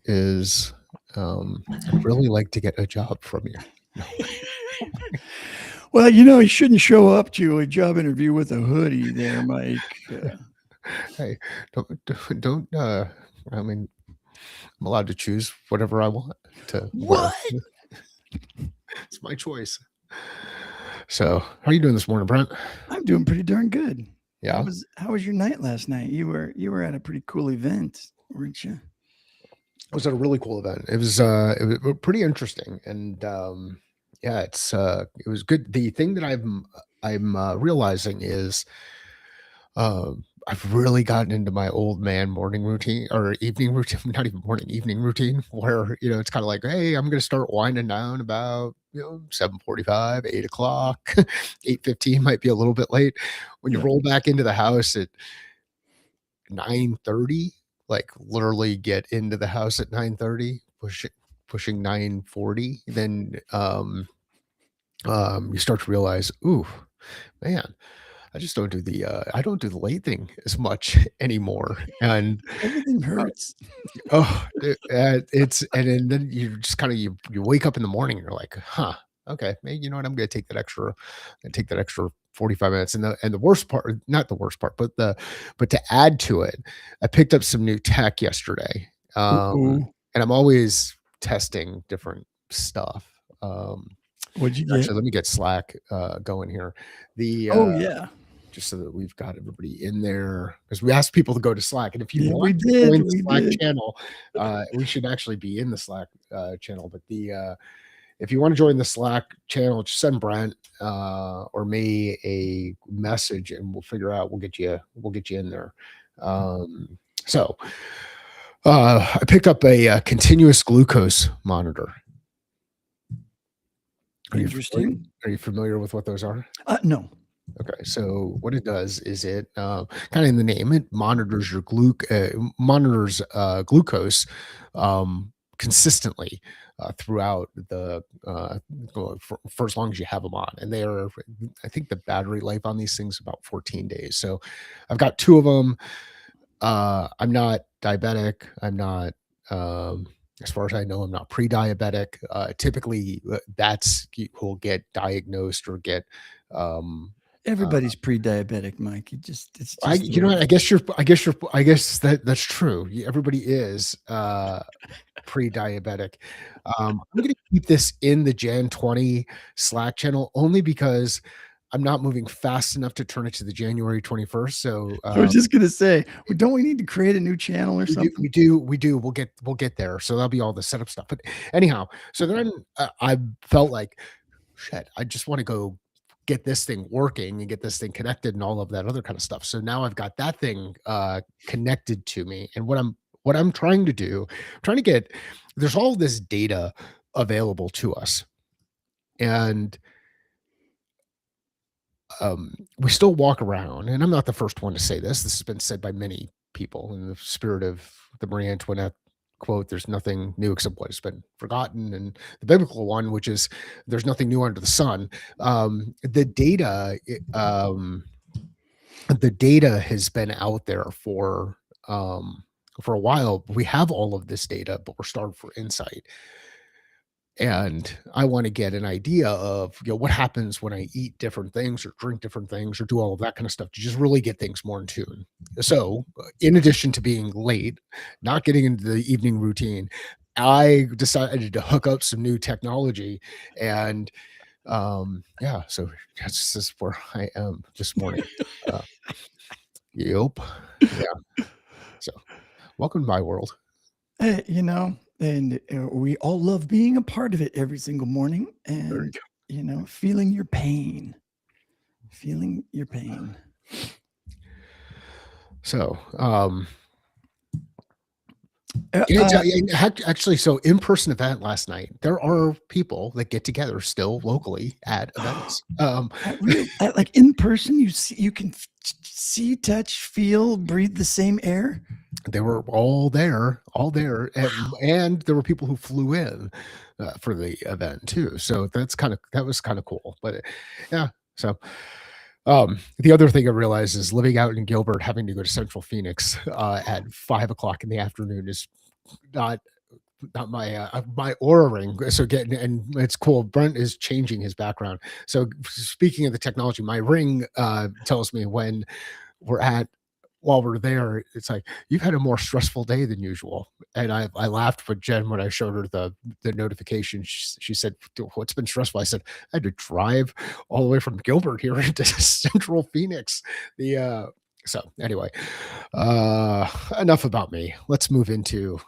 is I'd really like to get a job from you. No. Well, you shouldn't show up to a job interview with a hoodie there, Mike. Hey, don't. I mean, I'm allowed to choose whatever I want to wear. What? It's my choice. So, how are you doing this morning, Brent? I'm doing pretty darn good. Yeah, How was your night last night? You were at a pretty cool event, weren't you? it was a really cool event. It was pretty interesting, and yeah, it was good. The thing that I'm realizing is I've really gotten into my old man morning routine or evening routine, not even morning, evening routine, where it's kind of like, hey, I'm going to start winding down about 7:45, 8 o'clock, 8:15 might be a little bit late. When you Yeah. roll back into the house at 9:30, like literally get into the house at 9:30, pushing 9:40, then you start to realize, ooh, man, I don't do the late thing as much anymore. And Everything uh, hurts. then you just kind of you wake up in the morning and you're like, huh, okay, maybe you know what, I'm gonna take that extra 45 minutes. And the worst part, not the worst part, but to add to it, I picked up some new tech yesterday. Ooh. And I'm always testing different stuff. What'd you get? Actually, let me get Slack going here. The Oh yeah. Just so that we've got everybody in there, because we asked people to go to Slack, and if you Yeah, we want to did. join the We Slack did. channel, we should actually be in the Slack channel. But if you want to join the Slack channel, just send Brent or me a message, and we'll figure out. We'll get you in there. So I picked up a continuous glucose monitor. Interesting. Are you familiar with what those are? No. Okay, so what it does is it kind of in the name, it monitors your glucose consistently throughout for as long as you have them on. And I think the battery life on these things is about 14 days. So I've got two of them. I'm not diabetic. I'm not. As far as I know, I'm not pre-diabetic. Typically, that's who'll get diagnosed or get Everybody's pre-diabetic, Mike. It's just the you way know what, I guess that's true. Everybody is pre-diabetic. I'm going to keep this in the Jan 20 Slack channel only because I'm not moving fast enough to turn it to the January 21st. So I was just gonna say, well, don't we need to create a new channel or something? we do. We'll get there. So that'll be all the setup stuff. But anyhow, so then I felt like, shit, I just want to go get this thing working and get this thing connected and all of that other kind of stuff. So now I've got that thing connected to me. And what I'm trying to do, there's all this data available to us. And we still walk around, and I'm not the first one to say this. This has been said by many people in the spirit of the Marie Antoinette quote, there's nothing new except what has been forgotten, and the biblical one, which is there's nothing new under the sun. The data has been out there for a while. We have all of this data, but we're starving for insight. And I want to get an idea of what happens when I eat different things or drink different things or do all of that kind of stuff to just really get things more in tune. So, in addition to being late, not getting into the evening routine, I decided to hook up some new technology. And yeah, so that's just where I am this morning. Yep. Yeah. So, welcome to my world. And we all love being a part of it every single morning, and feeling your pain. So, Uh, yeah, uh, actually, so in-person event last night. There are people that get together still locally at events. like in person, you can see, touch, feel, breathe the same air. They were all there, and there were people who flew in for the event too. So that was kind of cool. But yeah, so the other thing I realized is living out in Gilbert, having to go to Central Phoenix at 5 o'clock in the afternoon is not not my Aura ring. So getting and it's cool. Brent is changing his background. So speaking of the technology, my ring tells me when we're at while we're there, it's like you've had a more stressful day than usual. And I laughed with Jen when I showed her the notification. She said, "What's been stressful?" I said, "I had to drive all the way from Gilbert here into Central Phoenix." The so anyway, enough about me. Let's move into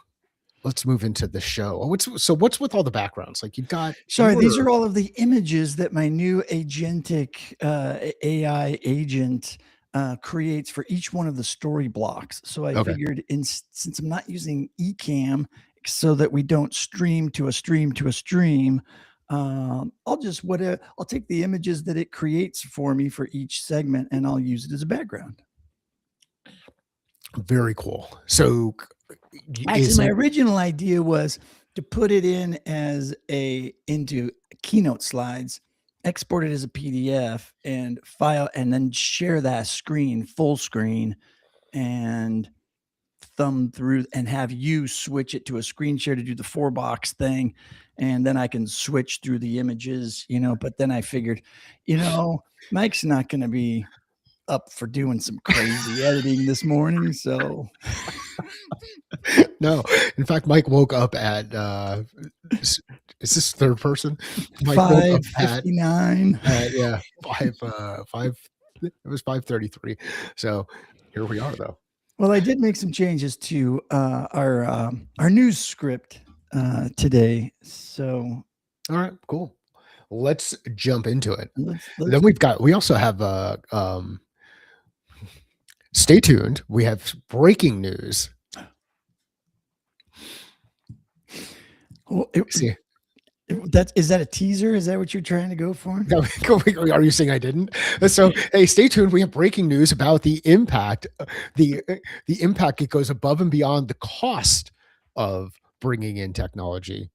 the show. What's with all the backgrounds? Like you've got Sorry, these your are all of the images that my new agentic AI agent creates for each one of the story blocks. So I okay. figured, since I'm not using Ecamm, so that we don't stream to a stream to a stream, I'll take the images that it creates for me for each segment, and I'll use it as a background. Very cool. So Actually, is my it original idea was to put it in as into Keynote slides, export it as a PDF and file, and then share that screen full screen and thumb through and have you switch it to a screen share to do the 4-box thing. And then I can switch through the images, but then I figured, Mike's not going to be up for doing some crazy editing this morning. So no? In fact, Mike woke up at is, is this third person? Mike woke up at 5:59. yeah 5. It was 5:33. So here we are though. Well, I did make some changes to our news script today, so All right, cool. Let's jump into it. let's. Then we also have stay tuned. We have breaking news. Well, See, is that a teaser? Is that what you're trying to go for? no, are you saying I didn't? So, hey, stay tuned. We have breaking news about the impact. The impact, it goes above and beyond the cost of bringing in technology.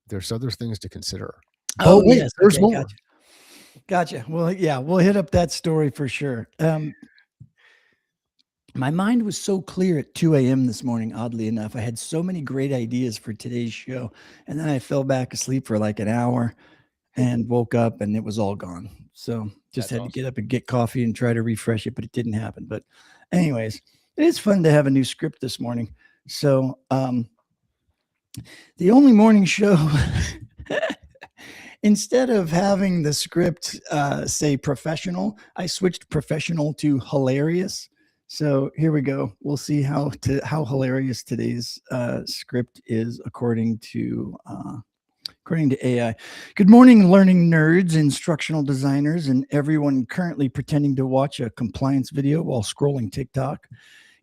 There's other things to consider. But Oh wait, yes, there's okay, more. gotcha. Well, yeah, we'll hit up that story for sure. My mind was so clear at 2 a.m. this morning, oddly enough. I had so many great ideas for today's show, and then I fell back asleep for like an hour and woke up and it was all gone. So just That's had to awesome. get up and get coffee and try to refresh it, but it didn't happen. But anyways, it is fun to have a new script this morning. So the only morning show, instead of having the script say professional, I switched professional to hilarious. So here we go. We'll see how hilarious today's script is according to AI. Good morning, learning nerds, instructional designers, and everyone currently pretending to watch a compliance video while scrolling TikTok.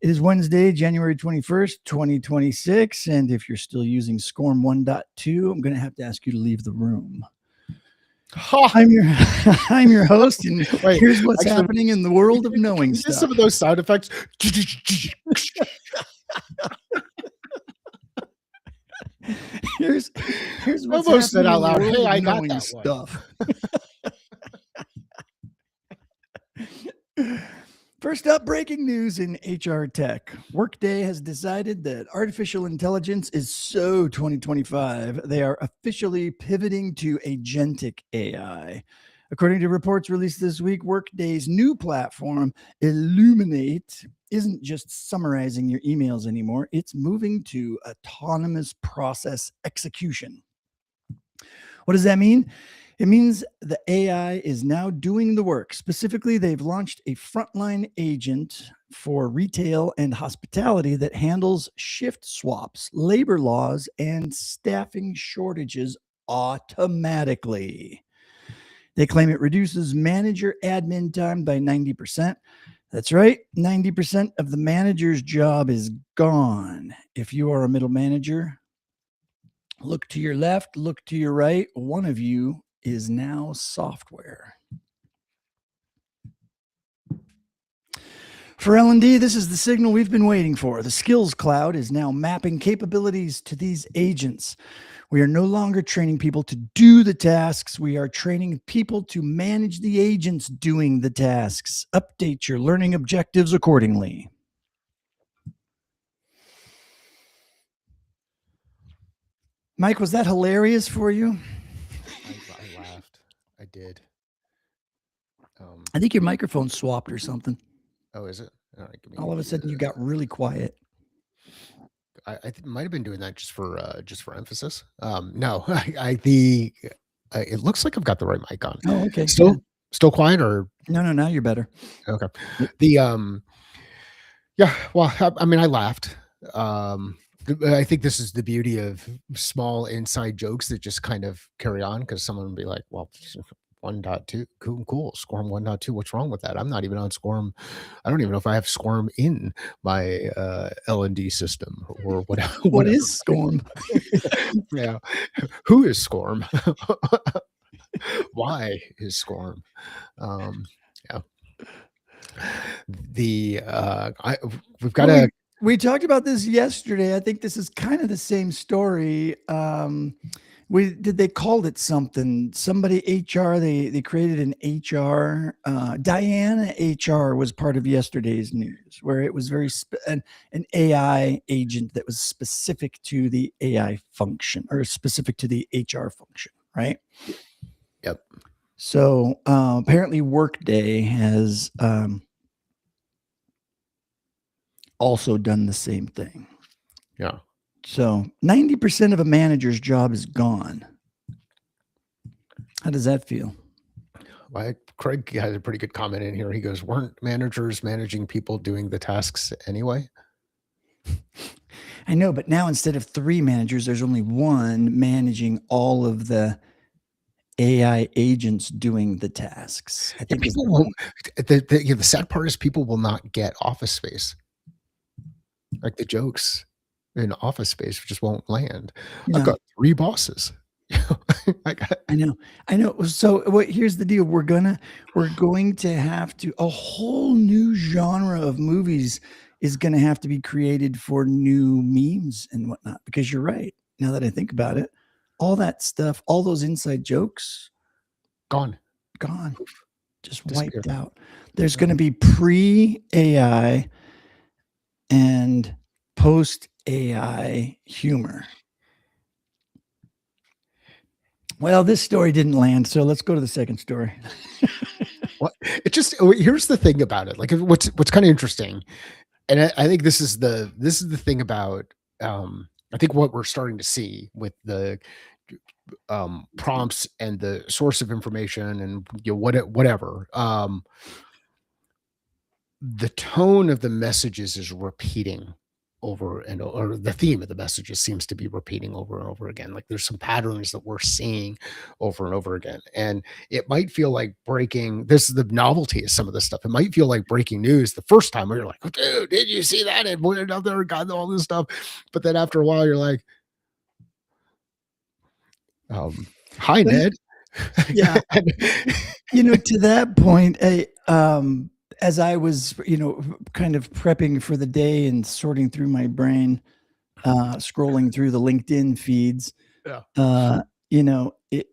It is Wednesday, January 21st, 2026. And if you're still using SCORM 1.2, I'm going to have to ask you to leave the room. Ha! I'm your host, and Wait, here's what's actually, happening in the world of can knowing you get stuff. some of those sound effects? Here's what's Almost said happening out in the loud, world "Hey, of I got knowing that one." stuff. First up, breaking news in HR tech. Workday has decided that artificial intelligence is so 2025. They are officially pivoting to agentic AI. According to reports released this week, Workday's new platform, Illuminate, isn't just summarizing your emails anymore. It's moving to autonomous process execution. What does that mean? It means the AI is now doing the work. Specifically, they've launched a frontline agent for retail and hospitality that handles shift swaps, labor laws, and staffing shortages automatically. They claim it reduces manager admin time by 90%. That's right, 90% of the manager's job is gone. If you are a middle manager, look to your left, look to your right. One of you is now software. For L&D, this is the signal we've been waiting for. The Skills Cloud is now mapping capabilities to these agents. We are no longer training people to do the tasks. We are training people to manage the agents doing the tasks. Update your learning objectives accordingly. Mike, was that hilarious for you? I laughed. I did. I think your microphone swapped or something. Oh, is it? All right, give me. All of a sudden, you got really quiet. Might have been doing that just for emphasis. No, the it looks like I've got the right mic on. Oh, okay. Yeah. Still quiet or No, no, now you're better. okay. Yep. The Yeah, well, I mean, I laughed. I think this is the beauty of small inside jokes that just kind of carry on because someone would be like, "Well, 1.2, cool, Squirm 1.2. What's wrong with that? I'm not even on Squirm. I don't even know if I have Squirm in my L&D system or whatever. What Whatever. is Storm? Yeah, who is Squirm? Why is Squirm? Um, yeah, we've got Well, to. we talked about this yesterday. I think this is kind of the same story. They called it something. Somebody HR. They created an HR. Diana HR was part of yesterday's news, where it was an AI agent that was specific to the AI function or specific to the HR function, right? Yep. So apparently, Workday has also done the same thing. Yeah. So 90% of a manager's job is gone. How does that feel? Craig has a pretty good comment in here. He goes, "Weren't managers managing people doing the tasks anyway?" I know, but now instead of 3 managers, there's only 1 managing all of the AI agents doing the tasks. I Yeah, think is people the won't. point. The sad part is people will not get office space. Like the jokes in office space just won't land. I've No, got 3 bosses. I got, I know. I know. So here's the deal. We're going to have to a whole new genre of movies is going to have to be created for new memes and whatnot. Because you're right. Now that I think about it, all that stuff, all those inside jokes, gone. gone, just Disappeared. wiped out. There's Yeah. going to be pre AI and post AI humor. Well, this story didn't land, so let's go to the second story. What it just here's the thing about it. Like what's kind of interesting, and I think this is the thing about I think what we're starting to see with the prompts and the source of information and whatever the tone of the messages is repeating over and or the theme of the messages seems to be repeating over and over again. Like there's some patterns that we're seeing over and over again. And it might feel like breaking this is the novelty of some of this stuff. It might feel like breaking news the first time where you're like, oh, dude, did you see that? And went another got all this stuff. But then after a while, you're like, hi, But Ned. yeah, to that point, as I was, kind of prepping for the day and sorting through my brain, scrolling through the LinkedIn feeds, Yeah. uh, you know, it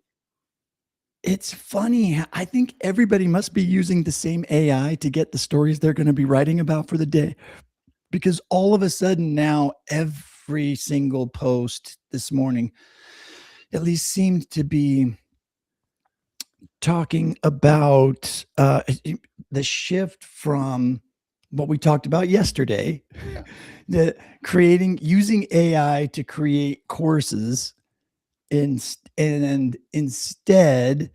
it's funny. I think everybody must be using the same AI to get the stories they're going to be writing about for the day, because all of a sudden now every single post this morning at least seemed to be talking about the shift from what we talked about yesterday, Yeah. the creating using AI to create courses and instead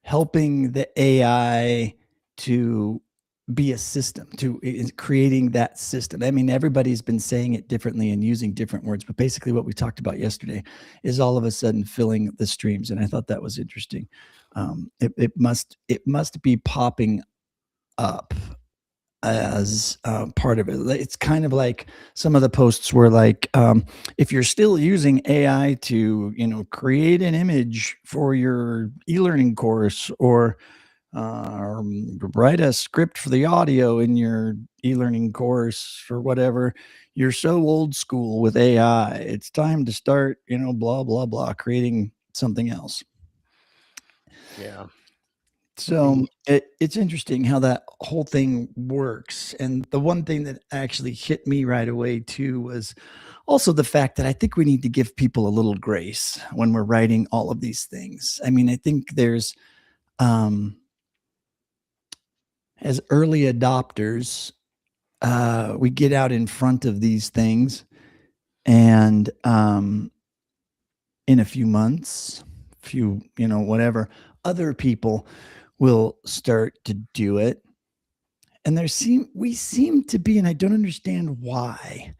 helping the AI to be a system to creating that system. I mean, everybody's been saying it differently and using different words, but basically what we talked about yesterday is all of a sudden filling the streams. And I thought that was interesting. It must be popping up as part of it. It's kind of like some of the posts were like, if you're still using AI to, create an image for your e-learning course or write a script for the audio in your e-learning course or whatever, you're so old school with AI. It's time to start, blah, blah, blah, creating something else. Yeah. So it's interesting how that whole thing works. And the one thing that actually hit me right away too was Also, the fact that I think we need to give people a little grace when we're writing all of these things. I mean, I think there's, as early adopters, we get out in front of these things, and in a few months, whatever, other people will start to do it. And we seem to be, and I don't understand why,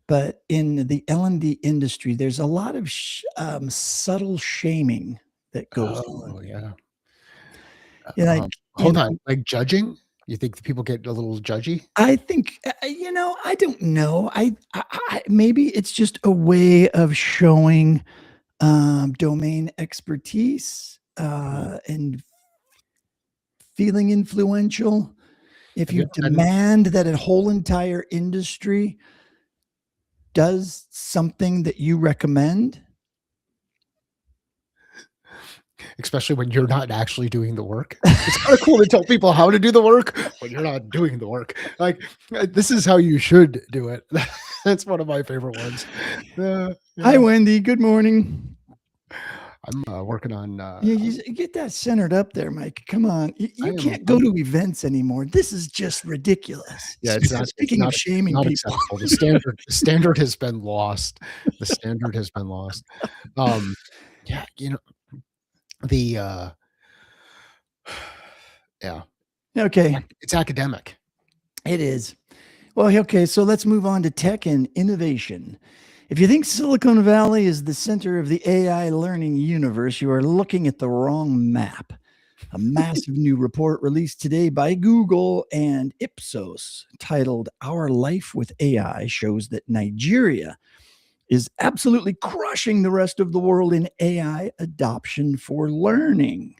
but in the L&D industry, there's a lot of subtle shaming that goes on. Oh, yeah. And like, Hold on, like judging? You think the people get a little judgy? I think, I don't know. Maybe it's just a way of showing domain expertise and feeling influential. If Have you you ever been, demand that a whole entire industry does something that you recommend, especially when you're not actually doing the work? It's kind of cool to tell people how to do the work when you're not doing the work. Like, this is how you should do it. That's one of my favorite ones. Hi, Yeah. Wendy. Good morning. I'm working on. Yeah, you get that centered up there, Mike. Come on. I You am. can't go to events anymore. This is just ridiculous. Yeah, it's not. It's Speaking of not. It's shaming not people, acceptable. The standard has been lost. The standard has been lost. Um, yeah, the yeah, okay, it's academic. it is. Well, okay, so let's move on to tech and innovation. If you think Silicon Valley is the center of the AI learning universe, you are looking at the wrong map. A massive new report released today by Google and Ipsos titled Our Life with AI shows that Nigeria is absolutely crushing the rest of the world in AI adoption for learning.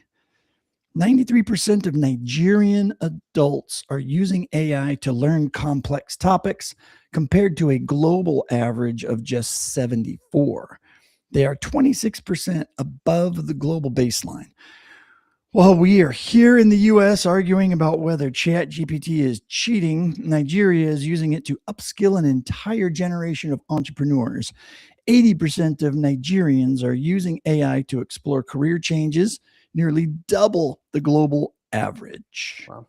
93% of Nigerian adults are using AI to learn complex topics compared to a global average of just 74. They are 26% above the global baseline. While we are here in the US arguing about whether ChatGPT is cheating, Nigeria is using it to upskill an entire generation of entrepreneurs. 80% of Nigerians are using AI to explore career changes, nearly double the global average. Wow.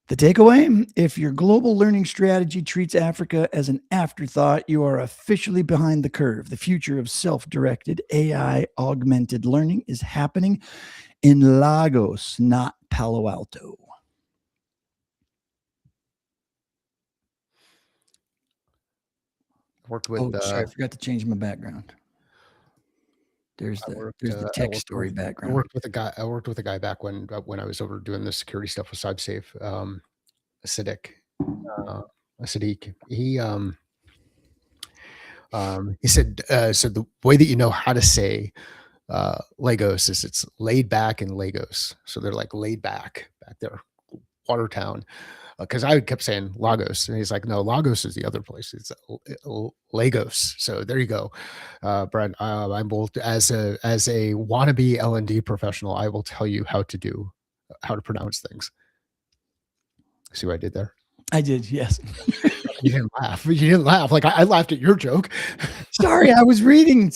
The takeaway: if your global learning strategy treats Africa as an afterthought, you are officially behind the curve. The future of self directed AI augmented learning is happening in Lagos, not Palo Alto. Worked with. Oh, sorry, I forgot to change my background. There's the I tech worked story with. I background. worked with a guy. I worked with a guy back when I was over doing the security stuff with CyberSafe. Acidic, uh, Sadiq. He said. So the way that you know how to say Lagos is it's laid back in Lagos. So they're like laid back there, Watertown. Because I kept saying Lagos, and he's like, "No, Lagos is the other place. It's Lagos." So there you go, Brent. I will, as a wannabe L&D professional, I will tell you how to pronounce things. See what I did there? I did, yes. You didn't laugh. You didn't laugh. Like I laughed at your joke. Sorry, I was reading.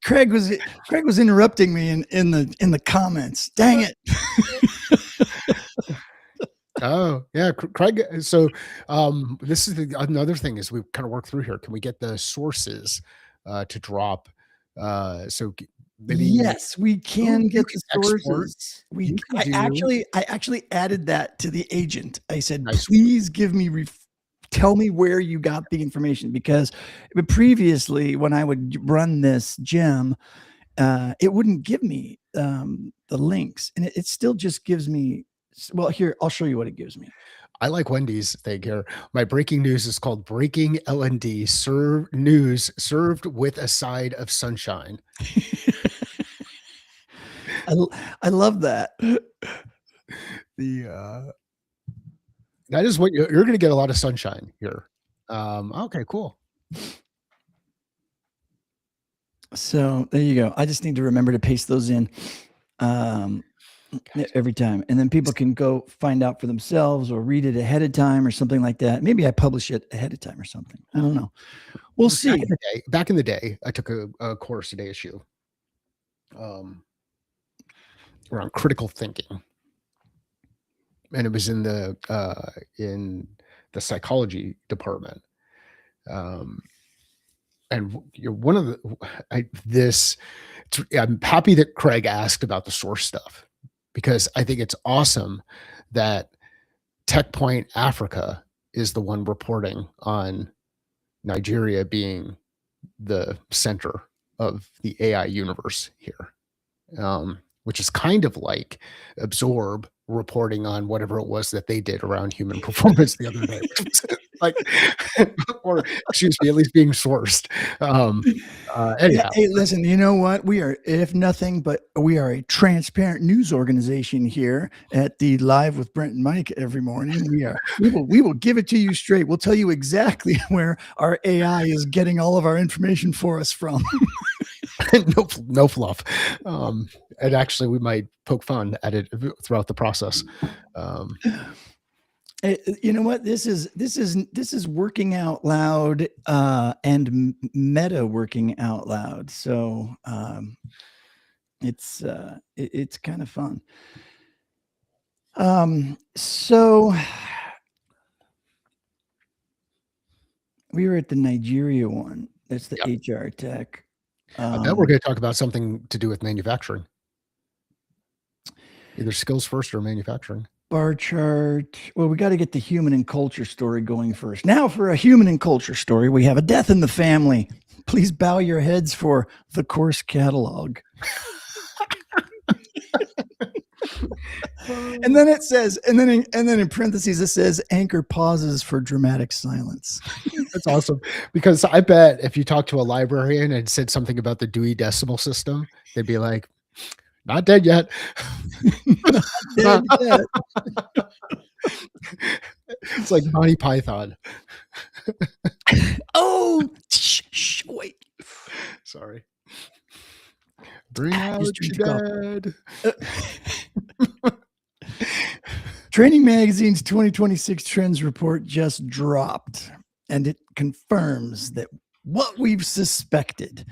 Craig was interrupting me in the comments. Dang it! Oh yeah, Craig. So this is another thing is we kind of work through here. Can we get the sources to drop? So maybe Yes, we can you get can the export. sources. You can I do actually added that to the agent. I said, nice. please give me tell me where you got the information, because previously when I would run this gem, it wouldn't give me the links, and it still just gives me. Well, here I'll show you what it gives me. I like Wendy's thing here. My breaking news is called Breaking L&D News served with a side of sunshine. I love that. The that is what you're going to get a lot of sunshine here. Okay, cool. So there you go. I just need to remember to paste those in. every time. And then people can go find out for themselves or read it ahead of time or something like that. Maybe I publish it ahead of time or something. I don't know. We'll see. Back in the day, I took a course at ASU um, around critical thinking, and it was in the psychology department. Um, and you're one of the I'm happy that Craig asked about the source stuff, because I think it's awesome that Tech Point Africa is the one reporting on Nigeria being the center of the AI universe here, which is kind of like Absorb reporting on whatever it was that they did around human performance the other day, which was like, or excuse me, at least being sourced. Anyhow, hey, listen, you know what? We are, if nothing, but we are a transparent news organization here at the Live with Brent and Mike every morning. We will give it to you straight. We'll tell you exactly where our AI is getting all of our information for us from. no fluff. And actually, we might poke fun at it throughout the process. You know what? This is working out loud and meta working out loud. So it's kind of fun. So we were at the Nigeria one. That's the HR tech. I bet we're going to talk about something to do with manufacturing. Either skills first or manufacturing. Bar chart. Well, we got to get the human and culture story going first. Now, for a human and culture story, we have a death in the family. Please bow your heads for the course catalog. And then it says, and then in parentheses, it says anchor pauses for dramatic silence. That's awesome. Because I bet if you talk to a librarian and said something about the Dewey Decimal System, they'd be like, not dead yet. Not dead yet. It's like Monty Python. Oh, wait. Sorry. Bring out your dead. Training Magazine's 2026 Trends Report just dropped, and it confirms that what we've suspected.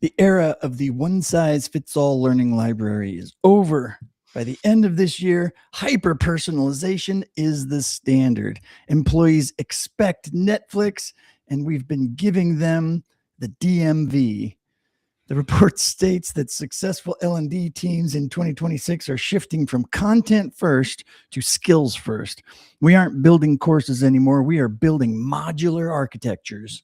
The era of the one-size-fits-all learning library is over. By the end of this year, hyper-personalization is the standard. Employees expect Netflix, and we've been giving them the DMV. The report states that successful L&D teams in 2026 are shifting from content first to skills first. We aren't building courses anymore. We are building modular architectures.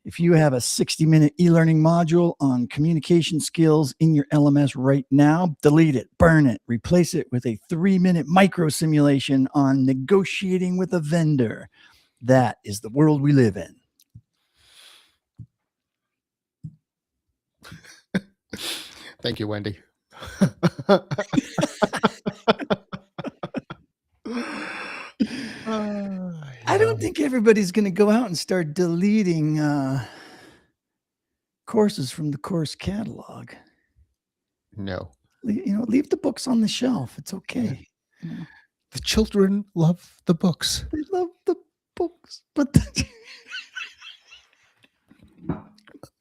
If you have a 60-minute e-learning module on communication skills in your LMS right now, delete it, burn it, replace it with a 3-minute micro simulation on negotiating with a vendor. That is the world we live in. Thank you, Wendy. I don't think everybody's going to go out and start deleting courses from the course catalog. No. Leave the books on the shelf. It's okay. Yeah. The children love the books. They love the books, but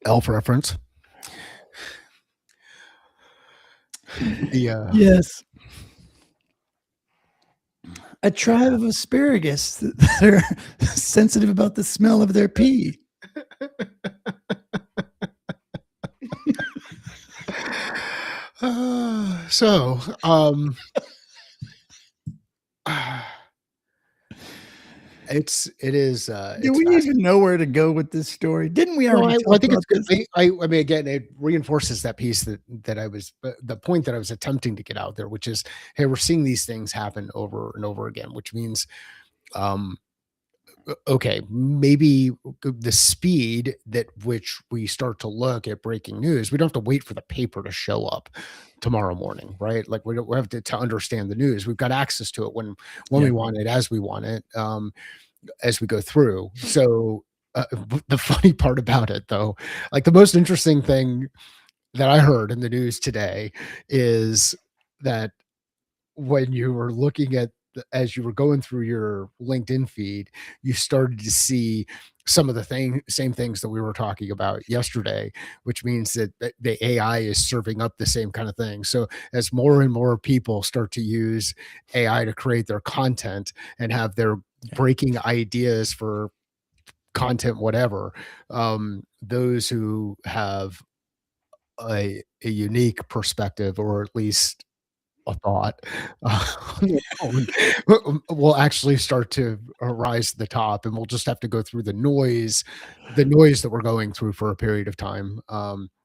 Elf reference. Yes. A tribe of asparagus that are sensitive about the smell of their pee. It is. Do we even know where to go with this story? Didn't we already? I think it's good. I mean, again, it reinforces that piece that I was the point that I was attempting to get out there, which is, hey, we're seeing these things happen over and over again, which means, okay, maybe the speed that which we start to look at breaking news, we don't have to wait for the paper to show up tomorrow morning, right? Like we have to understand the news. We've got access to it when we want it, as we want it, as we go through. So the funny part about it, though, like the most interesting thing that I heard in the news today is that when you were looking at as you were going through your LinkedIn feed, you started to see some of the same things that we were talking about yesterday, which means that the AI is serving up the same kind of thing. So as more and more people start to use AI to create their content and have their Yeah. breaking ideas for content, whatever, those who have a unique perspective, or at least a thought, on their own, will actually start to rise to the top, and we'll just have to go through the noise that we're going through for a period of time,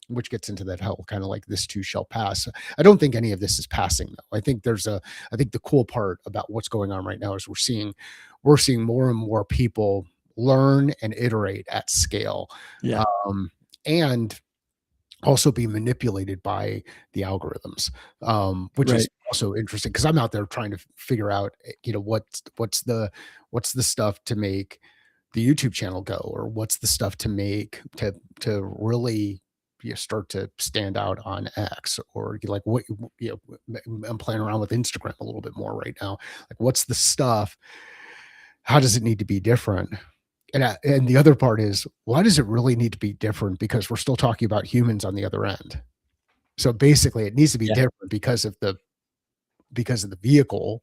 which gets into that whole kind of like this too shall pass. I don't think any of this is passing though. I think the cool part about what's going on right now is we're seeing more and more people learn and iterate at scale, Yeah. um, and also be manipulated by the algorithms, which is Right. also interesting because I'm out there trying to figure out, what's the stuff to make the YouTube channel go, or what's the stuff to make to really start to stand out on X, or like what I'm playing around with Instagram a little bit more right now. Like, what's the stuff? How does it need to be different? And the other part is, why does it really need to be different? Because we're still talking about humans on the other end. So basically, it needs to be Yeah. different because of the vehicle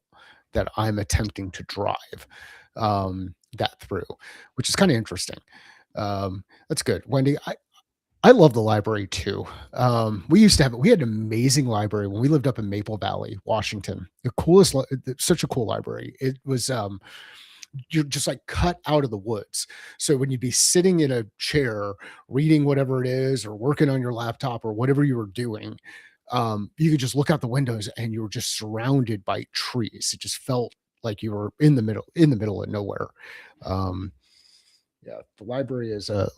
that I'm attempting to drive, that through, which is kind of interesting. That's good, Wendy. I love the library too. We had an amazing library when we lived up in Maple Valley, Washington. Such a cool library. It was you're just like cut out of the woods. So when you'd be sitting in a chair reading whatever it is, or working on your laptop, or whatever you were doing, you could just look out the windows and you were just surrounded by trees. It just felt like you were in the middle of nowhere. Um, yeah, the library is a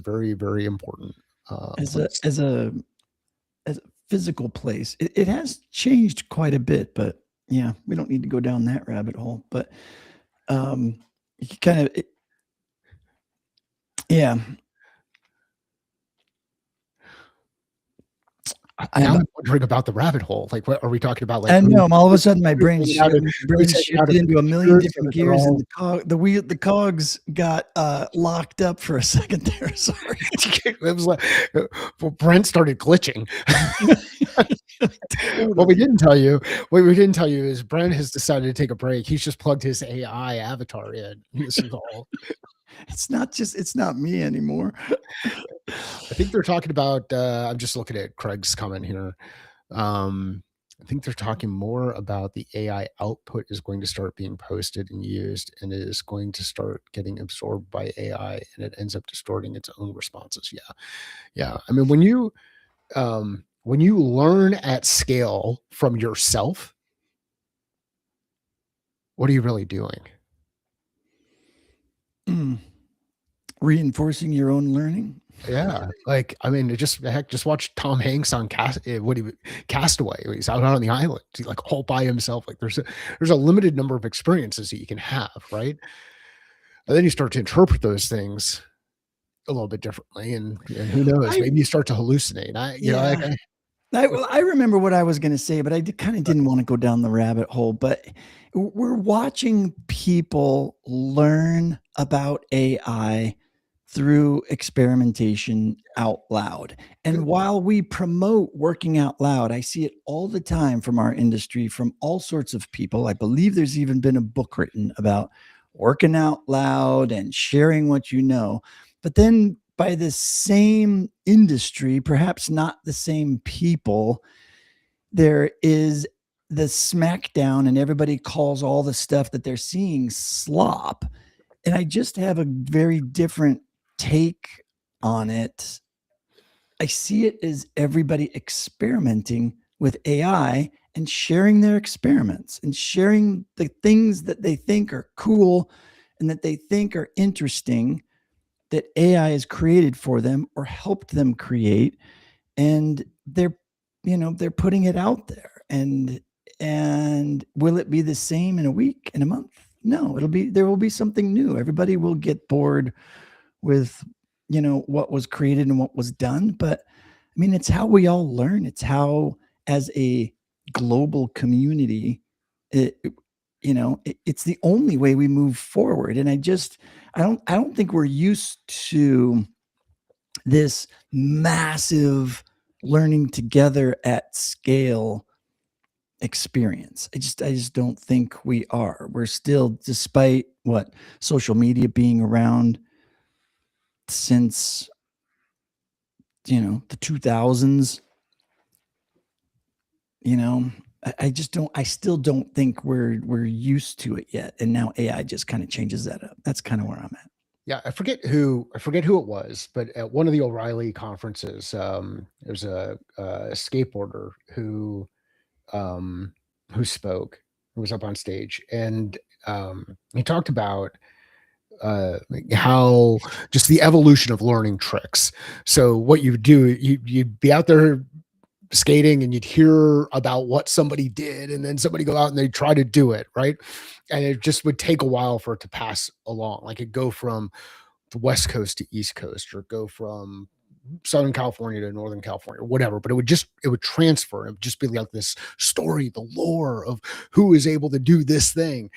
very, very important As a place. as a as a physical place, it has changed quite a bit, but yeah, we don't need to go down that rabbit hole. But you kind of, yeah, Now I'm. I'm wondering about the rabbit hole. Like, what are we talking about? Like, I know. All of a sudden, my brain hanging out, shifted into a million computers so different that they're gears, and all the cogs got locked up for a second there. Sorry. it was like, well, Brent started glitching. What we Totally. didn't tell you, what we didn't tell you is Brent has decided to take a break. He's just plugged his AI avatar in. This is all. It's not me anymore. I think they're talking about. I'm just looking at Craig's comment here. Um, I think they're talking more about the AI output is going to start being posted and used, and it is going to start getting absorbed by AI, and it ends up distorting its own responses. Yeah, yeah. I mean, when you learn at scale from yourself, what are you really doing? Mm. Reinforcing your own learning. Yeah, like, I mean, just watch Tom Hanks on Castaway. He's out on the island, he's like all by himself. Like, there's a limited number of experiences that you can have, right? And then you start to interpret those things a little bit differently, and who knows, I maybe you start to hallucinate. Yeah. I remember what I was going to say, but I kind of didn't want to go down the rabbit hole. But we're watching people learn about AI through experimentation out loud. And Good. while we promote working out loud, I see it all the time from our industry, from all sorts of people. I believe there's even been a book written about working out loud and sharing what you know. But then by the same industry, perhaps not the same people, there is the smackdown, and everybody calls all the stuff that they're seeing slop. And I just have a very different take on it. I see it as everybody experimenting with AI and sharing their experiments and sharing the things that they think are cool and that they think are interesting that AI has created for them or helped them create, and they're putting it out there. And will it be the same in a week, in a month? No, there will be something new. Everybody will get bored with what was created and what was done, but I mean, it's how we all learn. It's how, as a global community, it's the only way we move forward. And I don't think we're used to this massive learning together at scale experience. I just don't think we are. We're still, despite what social media being around since the 2000s, I just don't. I still don't think we're used to it yet. And now AI just kind of changes that up. That's kind of where I'm at. Yeah, I forget who it was, but at one of the O'Reilly conferences, there's a skateboarder um, who spoke, who was up on stage, and he talked about how just the evolution of learning tricks. So what you do, you'd be out there skating and you'd hear about what somebody did, and then somebody go out and they try to do it right, and it just would take a while for it to pass along. Like it go from the West Coast to East Coast, or go from Southern California to Northern California, or whatever. But it would transfer. It would just be like this story, the lore of who is able to do this thing.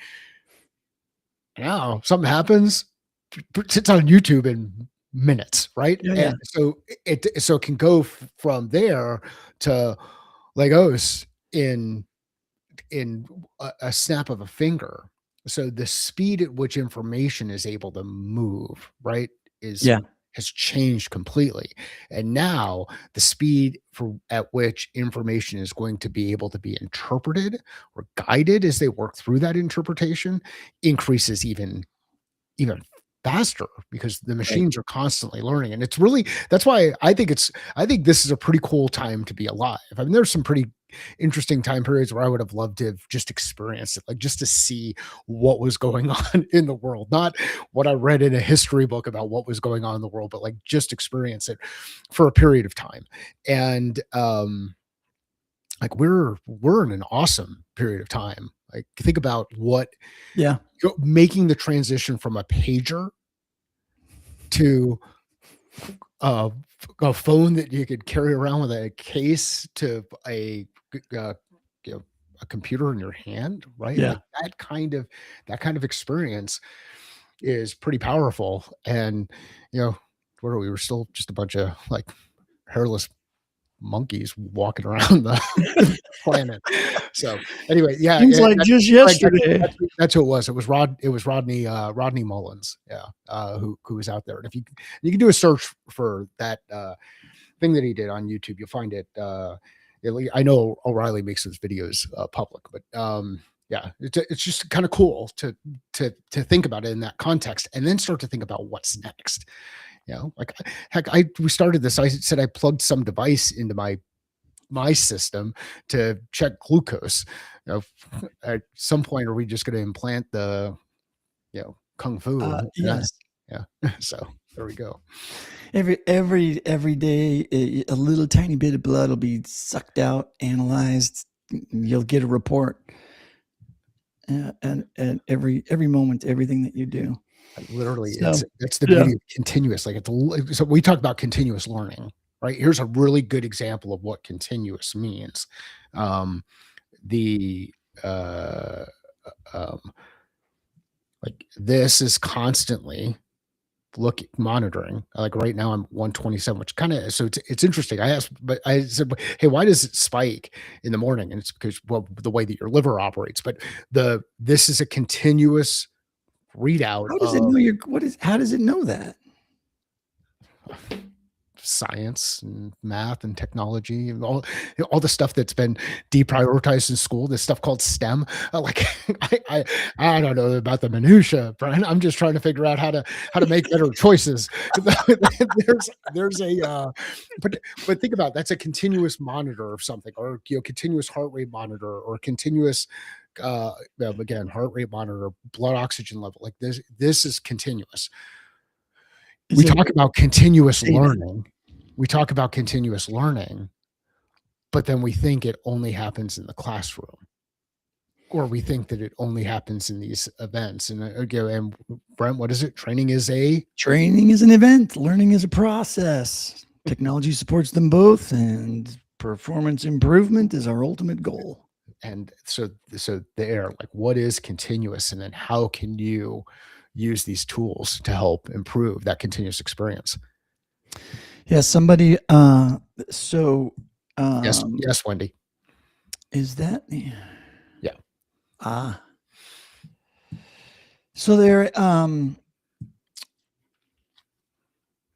Now something happens, it's on YouTube in minutes, right? Yeah, yeah, And so it can go from there to Legos in a snap of a finger. So the speed at which information is able to move, right, is yeah, has changed completely. And now the speed at which information is going to be able to be interpreted or guided as they work through that interpretation increases even faster, because the right. machines are constantly learning. And it's really, that's why I think this is a pretty cool time to be alive. I mean, there's some pretty interesting time periods where I would have loved to have just experienced it, like just to see what was going on in the world, not what I read in a history book about what was going on in the world, but like just experience it for a period of time. And like we're in an awesome period of time. Like think about what Yeah, making the transition from a pager to uh, a phone that you could carry around with a case, to uh, you know, a computer in your hand, right? yeah. Like that kind of experience is pretty powerful. And what are we? We're still just a bunch of like hairless monkeys walking around the planet. So anyway, yeah, Seems like just Greg, yesterday. that's who it was. It was Rodney Mullins, yeah, who was out there. And if you can do a search for that thing that he did on YouTube, you'll find it. I know O'Reilly makes his videos public, but yeah, it's just kind of cool to think about it in that context, and then start to think about what's next. Like heck, we started this. I said I plugged some device into my system to check glucose. You know, at some point, are we just going to implant the kung fu? Yes. Yeah. So there we go. Every day, a little tiny bit of blood will be sucked out, analyzed. You'll get a report, and every moment, everything that you do. Literally, So, it's the yeah, beauty of continuous. Like so we talk about continuous learning, right? Here's a really good example of what continuous means. Um, the um, like this is constantly monitoring. Like right now I'm 127, which kind of, so it's interesting. I said, hey, why does it spike in the morning? And it's because, well, the way that your liver operates. But this is a continuous readout how does it of know your how does it know that? science and math and technology and all the stuff that's been deprioritized in school, this stuff called STEM. Like I don't know about the minutia, Brian. I'm just trying to figure out how to make better choices. There's a but think about, that's a continuous monitor of something, or continuous heart rate monitor, or continuous again, heart rate monitor, blood oxygen level. Like this is continuous. Is We it talk about continuous say that? learning. We talk about continuous learning, but then we think it only happens in the classroom, or we think that it only happens in these events. And and Brent, what is it? Training is a Training is an event. Learning is a process. Technology supports them both, and performance improvement is our ultimate goal. And so there, like, what is continuous, and then how can you use these tools to help improve that continuous experience? Yeah, somebody so Yes, um yes, Wendy. is that Yeah. ah so there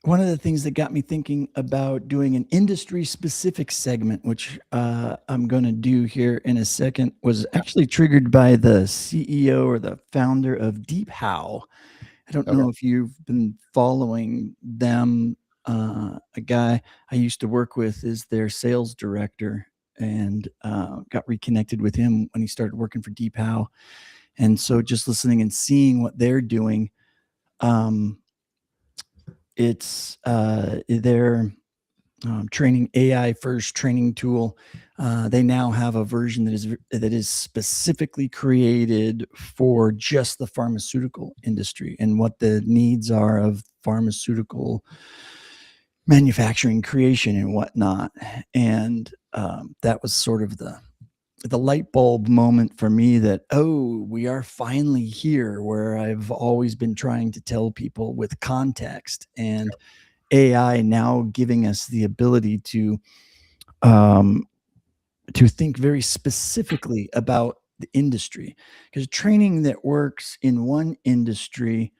one of the things that got me thinking about doing an industry specific segment, which I'm going to do here in a second, was Yeah. actually triggered by the CEO or the founder of Deep How. I don't Okay. know if you've been following them. A guy I used to work with is their sales director, and got reconnected with him when he started working for Deep How. And so just listening and seeing what they're doing, um, it's their training AI first training tool. They now have a version that is specifically created for just the pharmaceutical industry and what the needs are of pharmaceutical manufacturing, creation, and whatnot. And that was sort of the light bulb moment for me that, oh, we are finally here where I've always been trying to tell people with context, and AI now giving us the ability um, to think very specifically about the industry, because training that works in one industry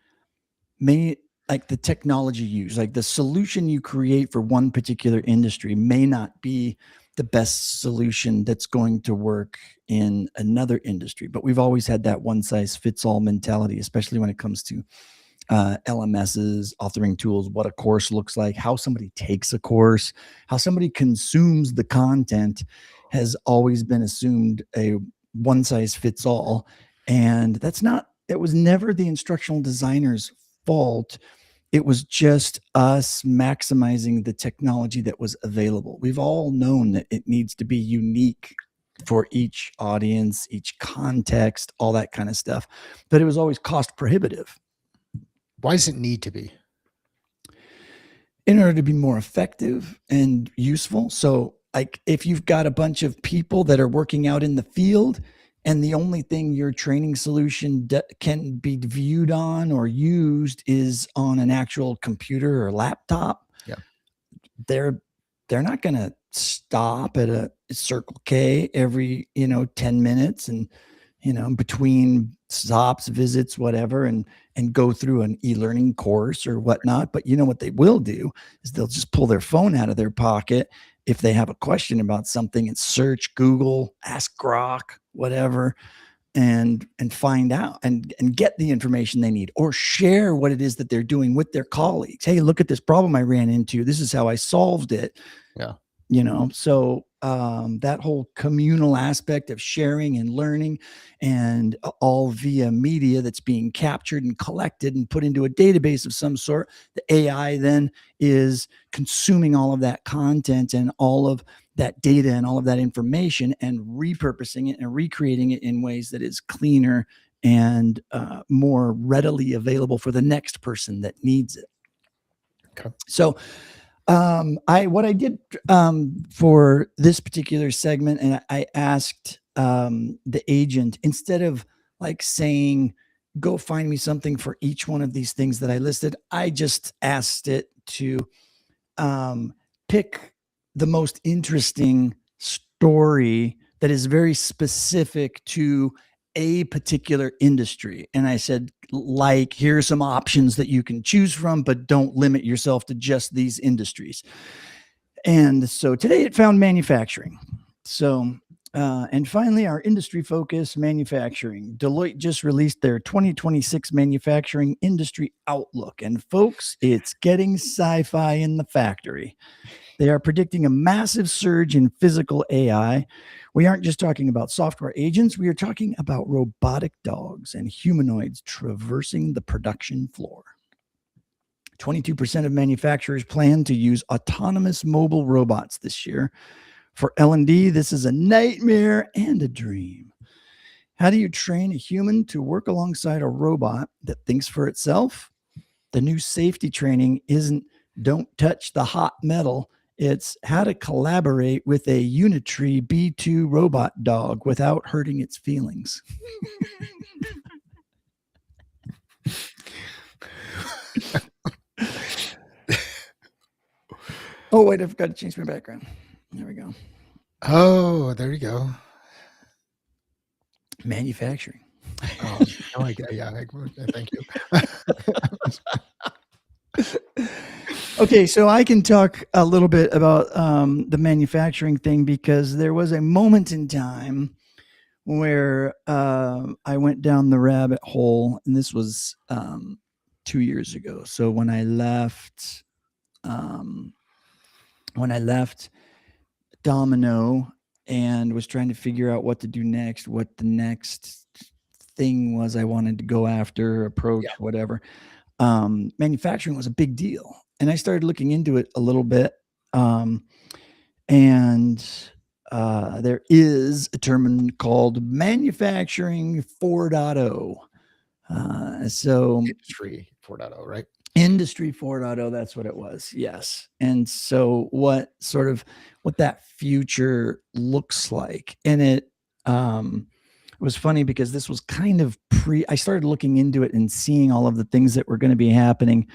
may, like the technology used, like the solution you create for one particular industry may not be the best solution that's going to work in another industry. But we've always had that one size fits all mentality, especially when it comes to LMSs, authoring tools, what a course looks like, how somebody takes a course, how somebody consumes the content has always been assumed a one size fits all. And it was never the instructional designer's fault. It was just us maximizing the technology that was available. We've all known that it needs to be unique for each audience, each context, all that kind of stuff. But it was always cost prohibitive. Why does it need to be? In order to be more effective and useful. So, like, if you've got a bunch of people that are working out in the field, and the only thing your training solution can be viewed on or used is on an actual computer or laptop, Yeah. they're they're not going to stop at a Circle K every 10 minutes, and between stops, visits, whatever, and go through an e-learning course or whatnot. But what they will do is they'll just pull their phone out of their pocket if they have a question about something and search Google, ask Grok, whatever, and find out and get the information they need, or share what it is that they're doing with their colleagues. Hey, look at this problem I ran into. This is how I solved it. Yeah. So that whole communal aspect of sharing and learning, and all via media that's being captured and collected and put into a database of some sort. The AI then is consuming all of that content and all of that data and all of that information and repurposing it and recreating it in ways that is cleaner and more readily available for the next person that needs it. Okay. So I what I did for this particular segment, and I asked the agent, instead of like saying, "Go find me something for each one of these things that I listed," I just asked it to um, pick the most interesting story that is very specific to a particular industry. And I said, like, here are some options that you can choose from, but don't limit yourself to just these industries. And so today it found manufacturing. So, and finally, our industry focus, manufacturing. Deloitte just released their 2026 manufacturing industry outlook. And folks, it's getting sci fi in the factory. They are predicting a massive surge in physical AI. We aren't just talking about software agents, we are talking about robotic dogs and humanoids traversing the production floor. 22% of manufacturers plan to use autonomous mobile robots this year. For L&D, this is a nightmare and a dream. How do you train a human to work alongside a robot that thinks for itself? The new safety training isn't "don't touch the hot metal." It's how to collaborate with a Unitree B2 robot dog without hurting its feelings. Oh, wait, I forgot to change my background. There we go. Oh, there you go. Manufacturing. Oh, no, thank you. Okay, so I can talk a little bit about the manufacturing thing because there was a moment in time where I went down the rabbit hole, and this was 2 years ago. So um, when I left Domino and was trying to figure out what to do next, what the next thing was I wanted to go after, approach, Yeah. whatever. Manufacturing was a big deal, and I started looking into it a little bit. And there is a term called manufacturing 4.0. So Industry 4.0, right? Industry 4.0, that's what it was. Yes. And so what that future looks like, and it was funny because this was kind of I started looking into it and seeing all of the things that were going to be happening.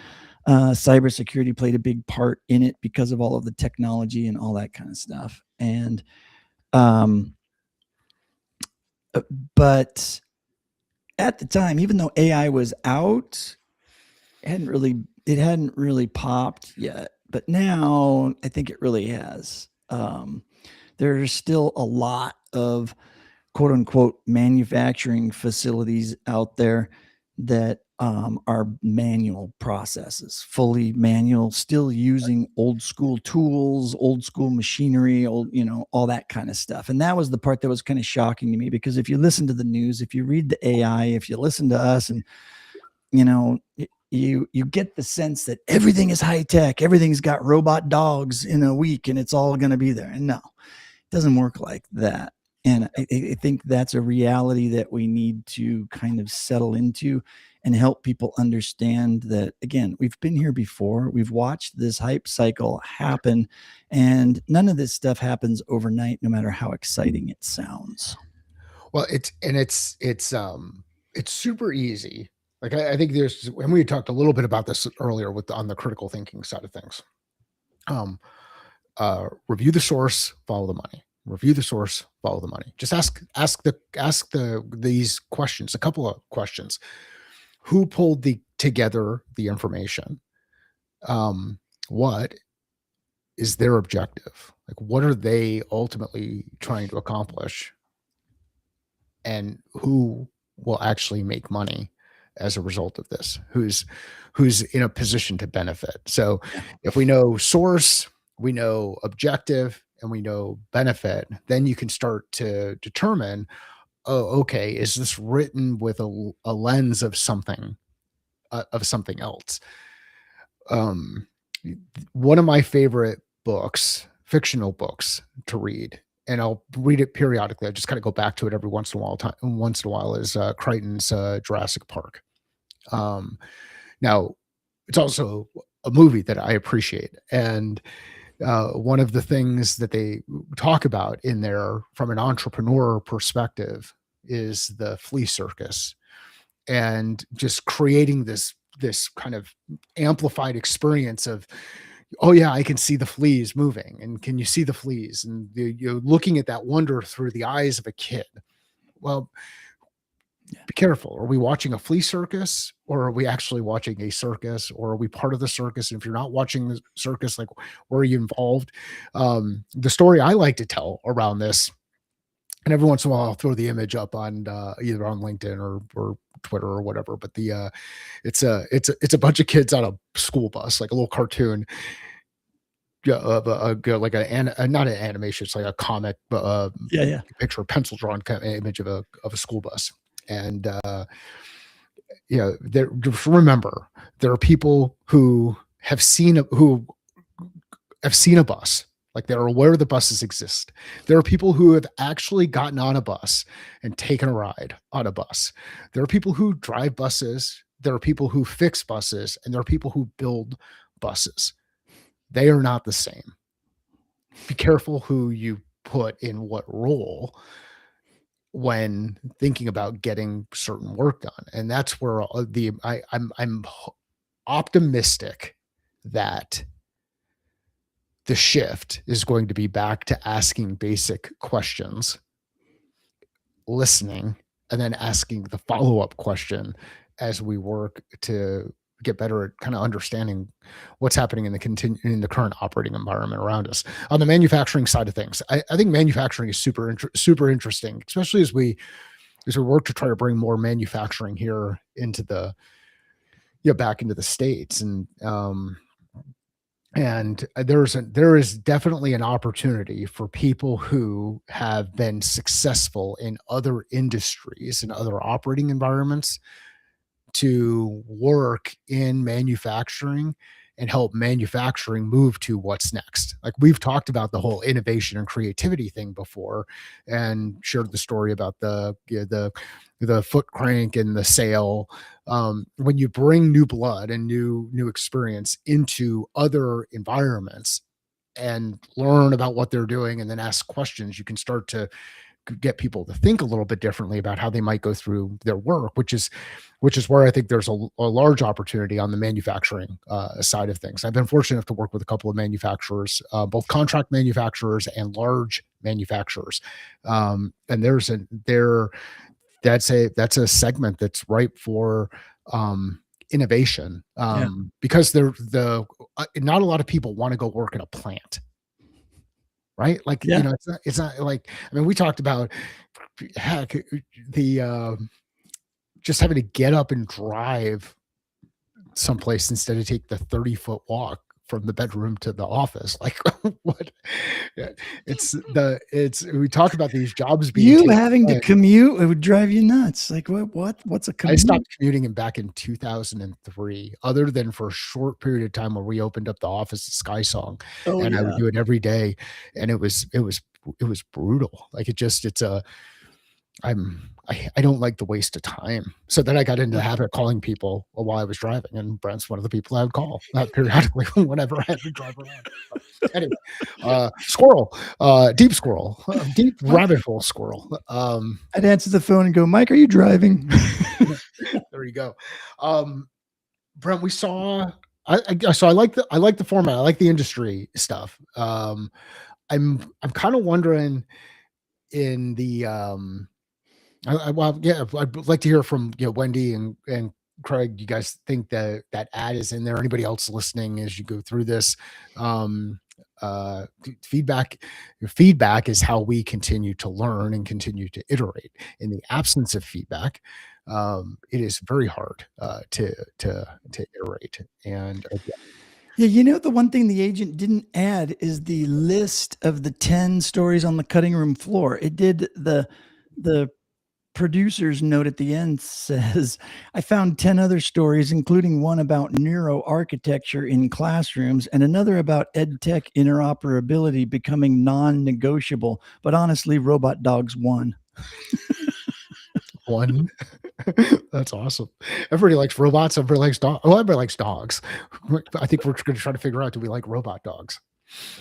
Cybersecurity played a big part in it because of all of the technology and all that kind of stuff. And but at the time, even though AI was out, it hadn't really popped yet. But now I think it really has. There's still a lot of quote unquote manufacturing facilities out there that are manual processes, fully manual, still using old school tools, old school machinery, all that kind of stuff. And that was the part that was kind of shocking to me, because if you listen to the news, if you read the AI, if you listen to us, and you get the sense that everything is high tech, everything's got robot dogs in a week, and it's all going to be there. And no, it doesn't work like that. And I think that's a reality that we need to kind of settle into and help people understand that, again, we've been here before. We've watched this hype cycle happen, and none of this stuff happens overnight, no matter how exciting it sounds. Well, it's super easy. Like I think there's, and we had talked a little bit about this earlier on the critical thinking side of things. Review the source, follow the money. Review the source, follow the money. Just ask these questions, a couple of questions. Who pulled together the information? What is their objective? Like, what are they ultimately trying to accomplish? And who will actually make money as a result of this? Who's in a position to benefit? So if we know source, we know objective, and we know benefit, then you can start to determine, oh, okay, is this written with a lens of something else? One of my favorite books, fictional books to read, and I'll read it periodically. I just kind of go back to it every once in a while. Is Crichton's Jurassic Park. Now, it's also a movie that I appreciate, and one of the things that they talk about in there from an entrepreneur perspective is the flea circus, and just creating this kind of amplified experience of, oh yeah, I can see the fleas moving, and can you see the fleas, and you're looking at that wonder through the eyes of a kid. Well, be careful. Are we watching a flea circus, or are we actually watching a circus, or are we part of the circus? And if you're not watching the circus, like, where are you involved? The story I like to tell around this, and every once in a while I'll throw the image up on either on LinkedIn or Twitter or whatever, but it's a bunch of kids on a school bus, like a little cartoon, of like not an animation, it's like a comic, Yeah. picture, a pencil drawn kind of image of a school bus. And just remember, there are people who have seen a bus, like they're aware the buses exist. There are people who have actually gotten on a bus and taken a ride on a bus. There are people who drive buses. There are people who fix buses, and there are people who build buses. They are not the same. be careful who you put in what role when thinking about getting certain work done. And that's where I'm optimistic that the shift is going to be back to asking basic questions, listening, and then asking the follow-up question as we work to get better at kind of understanding what's happening in the current operating environment around us. On the manufacturing side of things, I think manufacturing is super interesting, especially as we work to try to bring more manufacturing here into the back into the states. And there is definitely an opportunity for people who have been successful in other industries and other operating environments to work in manufacturing and help manufacturing move to what's next. Like, we've talked about the whole innovation and creativity thing before, and shared the story about the foot crank and the sail. When you bring new blood and new experience into other environments and learn about what they're doing and then ask questions, you can start to get people to think a little bit differently about how they might go through their work, which is where I think there's a large opportunity on the manufacturing side of things. I've been fortunate enough to work with a couple of manufacturers, both contract manufacturers and large manufacturers. And that's a segment that's ripe for innovation, Yeah. because not a lot of people want to go work in a plant, right? Like, Yeah. it's not like, I mean, we talked about, heck, the just having to get up and drive someplace instead of take the 30-foot walk from the bedroom to the office. Like, what? Yeah, it's we talk about these jobs being You taken having to away. commute, it would drive you nuts. Like, what's a I commute? stopped commuting back in 2003, other than for a short period of time where we opened up the office at SkySong, Oh and I would yeah. do it every day, and it was brutal. Like, it's a I don't like the waste of time. So then I got into the Yeah. habit of calling people while I was driving, and Brent's one of the people I would call periodically whenever I had to drive around. But anyway, squirrel, deep squirrel, deep Well, rabbit hole squirrel. I'd answer the phone and go, Mike, are you driving? There you go. Um, Brent, we saw. So I like the format. I like the industry stuff. I'm kind of wondering in the well, yeah, I'd like to hear from Wendy and Craig. You guys think that that ad is in there? Anybody else listening as you go through this? Um, Feedback. Your feedback is how we continue to learn and continue to iterate. In the absence of feedback, it is very hard to iterate. And Yeah, the one thing the agent didn't add is the list of the 10 stories on the cutting room floor. It did the producer's note at the end says, I found 10 other stories, including one about neuroarchitecture in classrooms and another about ed tech interoperability becoming non negotiable. But honestly, robot dogs won. one. That's awesome. Everybody likes robots. Everybody likes dogs. Oh, everybody likes dogs. I think we're going to try to figure out, do we like robot dogs?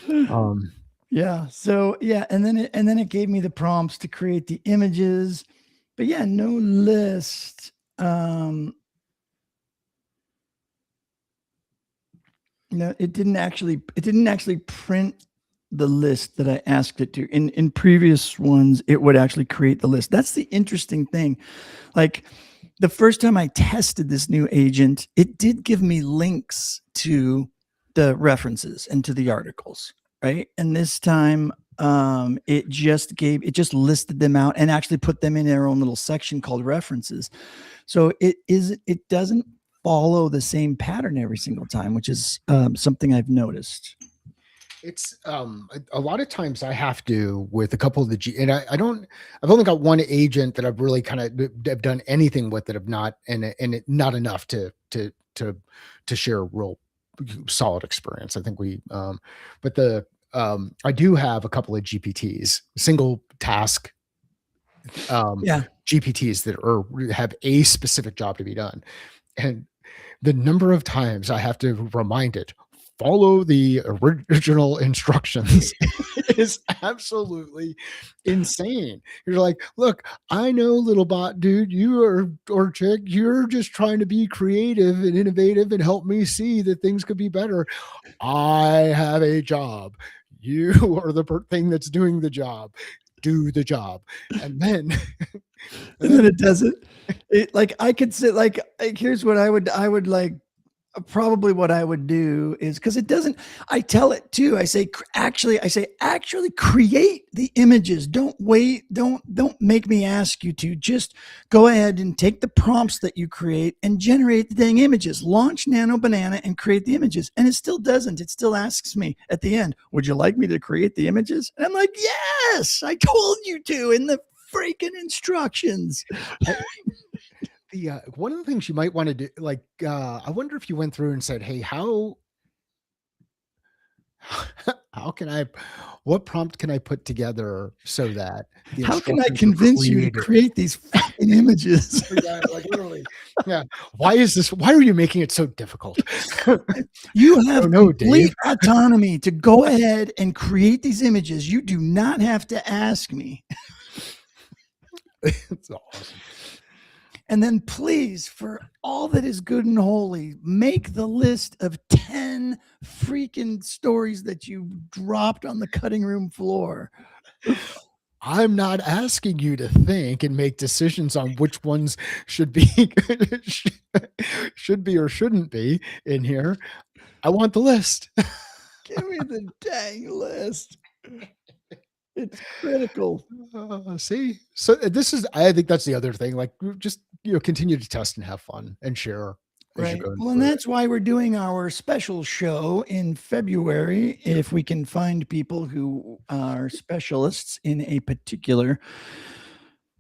Um, Yeah. So yeah, and then it gave me the prompts to create the images. But yeah, no list. It didn't actually print the list that I asked it to. In previous ones, it would actually create the list. That's the interesting thing. Like the first time I tested this new agent, it did give me links to the references and to the articles, right? And this time, it just listed them out and actually put them in their own little section called references. So it doesn't follow the same pattern every single time, which is something I've noticed. it's a lot of times I have to with a couple of the G, and I don't. I've only got one agent that I've really kind of have done anything with that have not, and not enough to share a real solid experience. I think but I do have a couple of GPTs, single task um, Yeah. GPTs that have a specific job to be done, and the number of times I have to remind it, follow the original instructions is absolutely insane. You're like, look, I know, little bot dude, you are, or chick, you're just trying to be creative and innovative and help me see that things could be better. I have a job. You are the thing that's doing the job. Do the job. And then, and And then then, it doesn't. It like I could sit like here's what I would like probably what I would do is because it doesn't. I tell it too. I say actually create the images. Don't wait. Don't make me ask you to. Just go ahead and take the prompts that you create and generate the dang images. Launch Nano Banana and create the images, and it still doesn't. It still asks me at the end, "Would you like me to create the images?" And I'm like, "Yes, I told you to in the freaking instructions." the one of the things you might want to do, like, I wonder if you went through and said, "Hey, how how can I, what prompt can I put together so that the How can I instructions are convince you to created?" create these fucking images? Yeah, like literally. Yeah. Why is this? Why are you making it so difficult? You I have don't know, complete Dave. autonomy to go ahead and create these images. You do not have to ask me. It's awesome. And then please, for all that is good and holy, make the list of 10 freaking stories that you dropped on the cutting room floor. I'm not asking you to think and make decisions on which ones should be should be or shouldn't be in here. I want the list. Give me the dang list. It's critical. See, so this is, I think that's the other thing. Like, just, continue to test and have fun and share as you're Right. going Well, and through it. that's why we're doing our special show in February. If we can find people who are specialists in a particular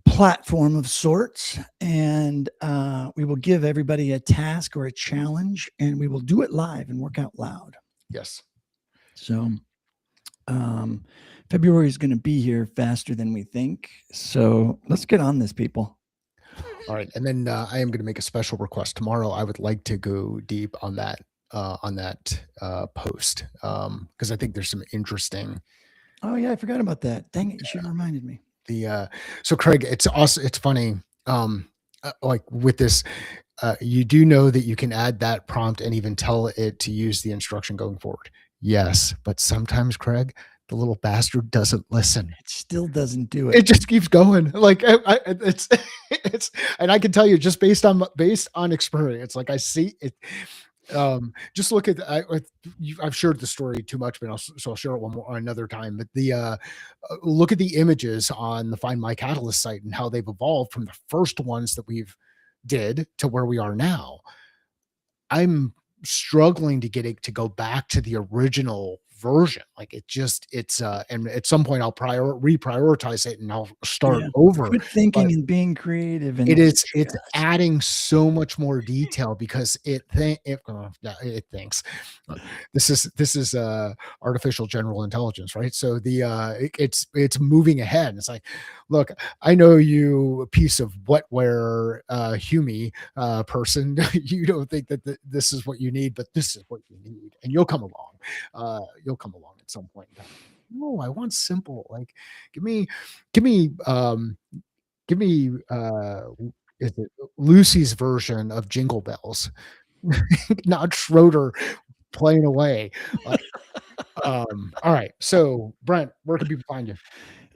platform of sorts, and we will give everybody a task or a challenge, and we will do it live and work out loud. Yes. So, um, February is going to be here faster than we think. So let's get on this, people. All right, and then I am going to make a special request tomorrow. I would like to go deep on that post, because I think there's some interesting. Oh yeah, I forgot about that. Dang it, you should have reminded me. The So Craig, it's also, it's funny, like with this, you do know that you can add that prompt and even tell it to use the instruction going forward. Yes, but sometimes, Craig, the little bastard doesn't listen. It still doesn't do It it. just keeps going. Like, it's it's, and I can tell you, just based on experience, like I see it. Just look at I've shared the story too much, but I'll share it one more another time. But look at the images on the Find My Catalyst site and how they've evolved from the first ones that we've did to where we are now. I'm struggling to get it to go back to the original version. Like, it's and at some point I'll reprioritize it and I'll start Yeah. over. Quit But thinking and being creative, and it's adding so much more detail because it thinks. This is artificial general intelligence, right? So it's moving ahead. It's like, look, I know you, piece of wetware Hume person. You don't think that this is what you need, but this is what you need, and you'll come along. You'll come along at some point in time. No, I want simple. Like, give me give me give me is it Lucy's version of Jingle Bells, not Schroeder playing away. Like, all right. So Brent, where can people find you?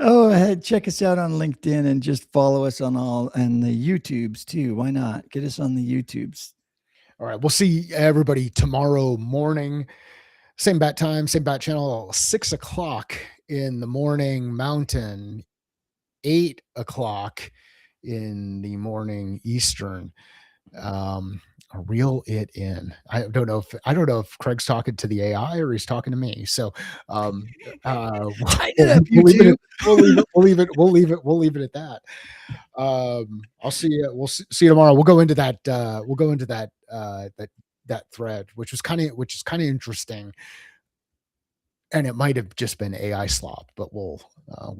oh, ahead, check us out on LinkedIn and just follow us on all and the YouTubes too. Why not? Get us on the YouTubes. All right. We'll see everybody tomorrow morning. Same bat time, same bat channel, 6 o'clock in the morning Mountain, 8 o'clock in the morning Eastern. Reel it in. I don't know if Craig's talking to the AI or he's talking to me. So Tighten it up, we'll leave it YouTube. we'll leave it at that. I'll see you. See you tomorrow. We'll go into that. We'll go into that thread, which is kind of interesting. and it might have just been AI slop, but we'll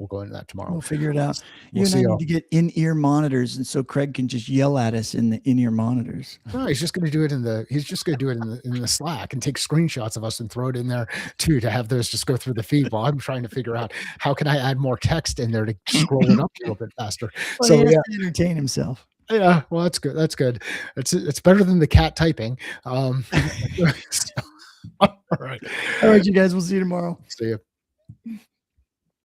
go into that tomorrow. We'll figure it out. We'll You and I see need y'all. to get in-ear monitors, and so Craig can just yell at us in the in-ear monitors. No, he's just going to do it he's just going to do it in the Slack and take screenshots of us and throw it in there too, to have those just go through the feed while I'm trying to figure out how can I add more text in there to scroll it up a little bit faster. Well, he So has yeah, to entertain himself. yeah, well, that's good. That's good. It's better than the cat typing. So, all right. All right, you guys. We'll see you tomorrow. See you.